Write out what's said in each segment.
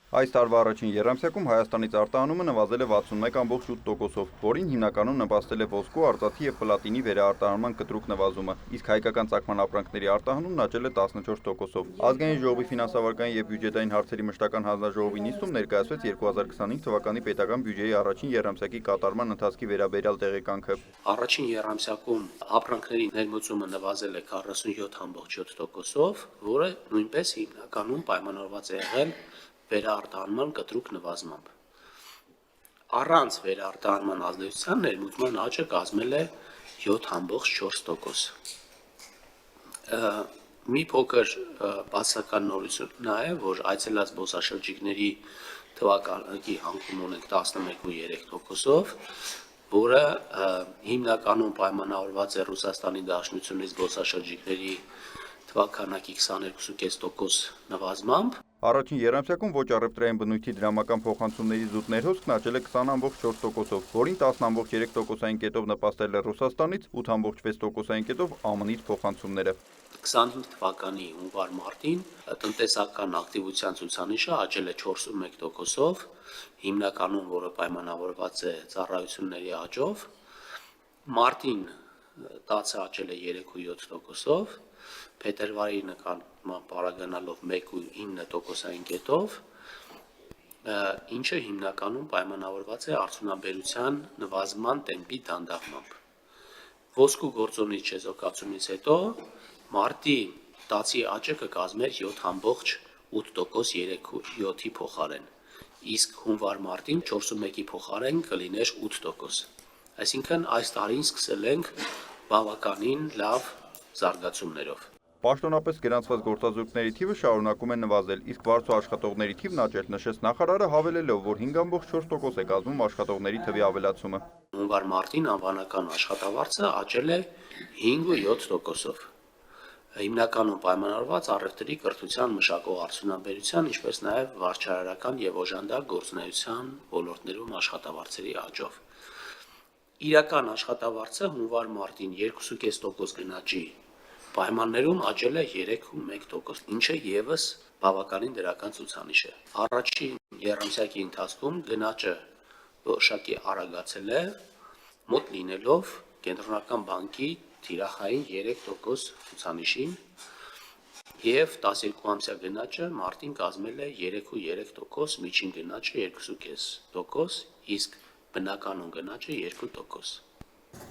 Այս տարվա առաջին եռամսյակում Հայաստանից արտահանումը նվազել է 61,8%-ով, որին հիմնականում նպաստել է ոսկու, արծաթի և պլատինի վերաարտահանման կտրուկ նվազումը, իսկ հայկական ծագման ապրանքների արտահանումն աճել է 14%-ով։ Ազգային ժողովի ֆինանսավարական և բյուջետային հարցերի մշտական հանձնաժողովի նիստում ներկայացվեց 2025 թվականի պետական բյուջեի առաջին եռամսյակի կատարման ընթացքի վերաբերյալ տեղեկանքը։ Առաջին եռամսյակում ապրանքների ներմուծումը նվազել է 47,7%-ով, որը նույնպես հիմնականում պայմանավորված է եղել վերաարտահանման կտրուկ նվազմամբ։ Առանց վերաարտահանման ազդեցության ներմուծման աճը կազմել է 7,4%։ Մի փոքր բացասական նորություն նա է, որ այցելած զբոսաշրջիկների թվականի անկում ունենք 11,3%-ով, որը հիմնականում պայմանավորված է Ռուսաստանի Դաշնությունից զբոսաշրջիկների թվականակի 22,5% նվազմամբ։ Առաջին եռամսյակում ոչ առևտրային բնույթի դրամական փոխանցումների զուտ ներհոսքն աճել է 20,4%-ով, որին 10,3%-ային կետով նպաստել է Ռուսաստանից, 8,6%-ային կետով ԱՄՆ-ից փոխանցումները։ 25 թվականի հունվար-մարտին տնտեսական ակտիվության ցուցանիշը աճել է 4,1%-ով, հիմնականում որը պայմանավորված է ծառայությունների աճով։ Մարտին տացը աճել է 3,7%-ով, փետրվարի նկատմամբ paragանալով 1,9%-ային կետով, ինչը հիմնականում պայմանավորված է արդյունաբերության նվազման տեմպի դանդաղմամբ։ Ոսկու գործոնի չեզոքացումից հետո մարտի տացի աճը կկազմեր 7,8% 3,7-ի փոխարեն, իսկ հունվար-մարտին 4,1-ի փոխարեն կլիներ 8%։ Այսինքն այս տարին սկսել ենք բավականին լավ զարգացումներով։ Պաշտոնապես գրանցված գործազուրկների թիվը շարունակում է նվազել, իսկ վարձու աշխատողների թիվն աճել, նշեց նախարարը, հավելելով, որ 5,4% է կազմում աշխատողների թվի ավելացումը։ Հունվար-մարտին անվանական աշխատավարձը աճել է 5,7%-ով։ Հիմնականում պայմանավորված առևտրի, կրթության, մշակող արդյունաբերության, ինչպես նաև վարչարարական և օժանդակ գործունեության ոլորտներում աշխատավարձերի աճով։ Իրական աշխատավարձը հունվար-մարտին 2,5% գնաճի պայմաններում աճել է 3,1%, ինչը ևս բավականին դրական ցուցանիշ է։ Առաջին եռամսյակի ընթացքում գնաճը որոշակի արագացել է, մոտ լինելով Կենտրոնական բանկի թիրախային 3% ցուցանիշին, և 12-ամսյա գնաճը մարտին կազմել է 3,3%, միջին գնաճը 2,5%, իսկ բնականոն գնաճը 2%։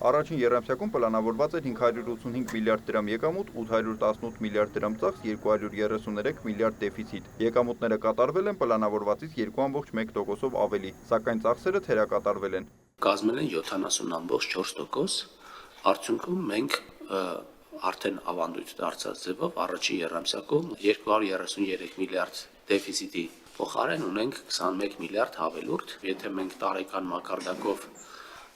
Առաջին եռամսյակում պլանավորված էր 585 միլիարդ դրամ եկամուտ, 818 միլիարդ դրամ ծախս, 233 միլիարդ դեֆիցիտ։ Եկամուտները կատարվել են պլանավորվածից 2,1%-ով ավելի, սակայն ծախսերը թերակատարվել են։ Կազմել են 70,4%, արդյունքում մենք արդեն ավանդույթ դարձած ձևով առաջին եռամսյակում 233 միլիարդ դեֆիցիտի փոխարեն ունենք 21 միլիարդ հավելուրդ։ Եթե մենք տարեկան մակարդակով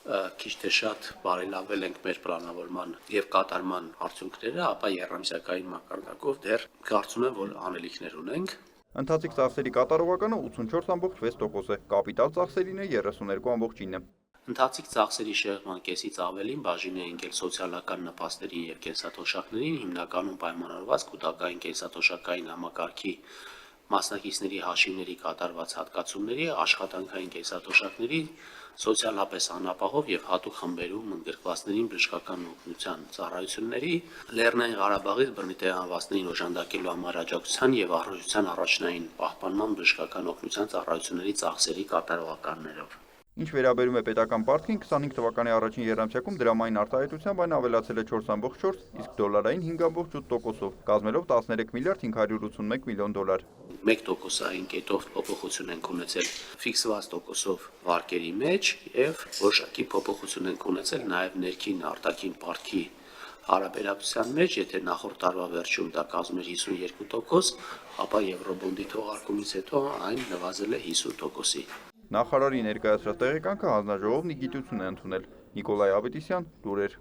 քիչ թե շատ բարելավել ենք մեր պլանավորման և կատարման արդյունքները, ապա եռամսյակային մակարդակով դեռ կարծում եմ, որ անելիքներ ունենք։ Ընթացիկ ծախսերի կատարողականը 84,6% է, կապիտալ ծախսերին է 32,9%։ Ընթացիկ ծախսերի շեղման կեսից ավելին բաժին է ընկել սոցիալական նպաստերին և կենսաթոշակներին, հիմնականում պայմանավորված կուտակային կենսաթոշակային համակարգի մասնակիցների հաշիվների կատարված հատկացումների, աշխատանքային կենսաթոշակների, սոցիալապես անապահով և հատուկ խմբերում ընդգրկվածներին բժշկական օգնության ծառայությունների, Լեռնային Ղարաբաղից բռնի տեղահանվածներին օժանդակելու համար աջակցության և առողջության առաջնային պահպանման բժշկական օգնության ծառայությունների ծախսերի կատարողականներով։ Ինչ վերաբերում է պետական պարտքին, 25 թվականի առաջին եռամսյակում դրամային արտահայտությամբ այն ավելացել է 4,4, իսկ դոլարային 5,8%-ով, կազմելով 13 միլիարդ 581 միլիոն դոլար։ 1%-ային կետով փոփոխություն ենք ունեցել ֆիքսված տոկոսով վարկերի մեջ և որոշակի փոփոխություն ենք ունեցել նաև ներքին արտաքին պարտքի հարաբերակցության մեջ, եթե նախորդ տարվա վերջում դա կազմում էր 52%, ապա եվրոբոնդի թողարկումից հետո այն նվազել է 50%-ի։ Նախարարի ներկայացրած տեղեկանքը հանձնաժողովն ի գիտություն է ընդունել։ Նիկոլայ Ավետիսյան, լուրեր։